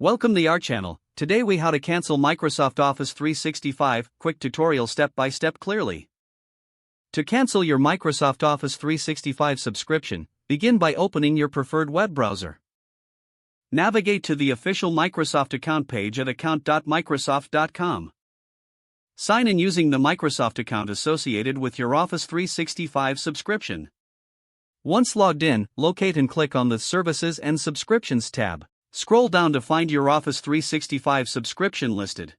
Welcome to our channel. Today we how to cancel Microsoft Office 365, quick tutorial step by step clearly. To cancel your Microsoft Office 365 subscription, begin by opening your preferred web browser. Navigate to the official Microsoft account page at account.microsoft.com. Sign in using the Microsoft account associated with your Office 365 subscription. Once logged in, locate and click on the Services and Subscriptions tab. Scroll down to find your Office 365 subscription listed.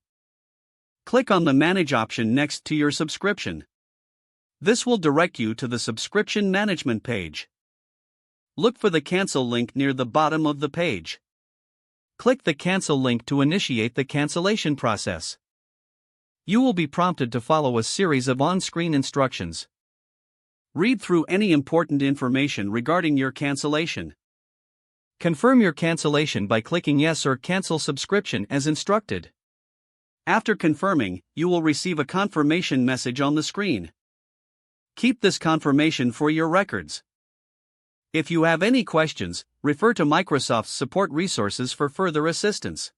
Click on the Manage option next to your subscription. This will direct you to the subscription management page. Look for the Cancel link near the bottom of the page. Click the Cancel link to initiate the cancellation process. You will be prompted to follow a series of on-screen instructions. Read through any important information regarding your cancellation. Confirm your cancellation by clicking Yes or Cancel Subscription as instructed. After confirming, you will receive a confirmation message on the screen. Keep this confirmation for your records. If you have any questions, refer to Microsoft's support resources for further assistance.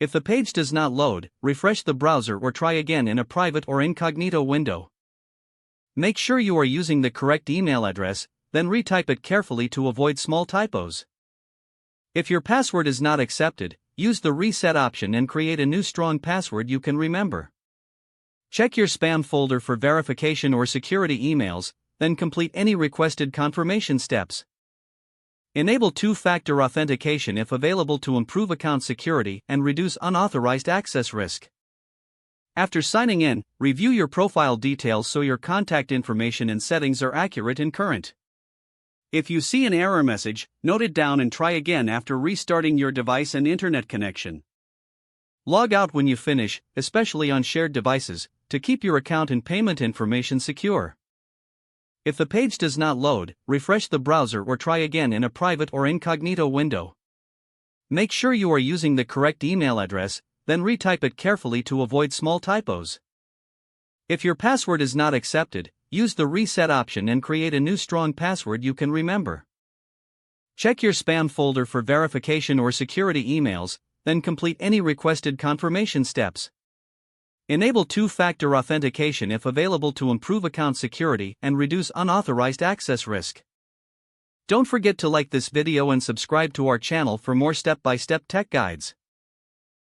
If the page does not load, refresh the browser or try again in a private or incognito window. Make sure you are using the correct email address, then retype it carefully to avoid small typos. If your password is not accepted, use the Reset option and create a new strong password you can remember. Check your spam folder for verification or security emails, then complete any requested confirmation steps. Enable two-factor authentication if available to improve account security and reduce unauthorized access risk. After signing in, review your profile details so your contact information and settings are accurate and current. If you see an error message, note it down and try again after restarting your device and internet connection. Log out when you finish, especially on shared devices, to keep your account and payment information secure. If the page does not load, refresh the browser or try again in a private or incognito window. Make sure you are using the correct email address, then retype it carefully to avoid small typos. If your password is not accepted, use the Reset option and create a new strong password you can remember. Check your spam folder for verification or security emails, then complete any requested confirmation steps. Enable two-factor authentication if available to improve account security and reduce unauthorized access risk. Don't forget to like this video and subscribe to our channel for more step-by-step tech guides.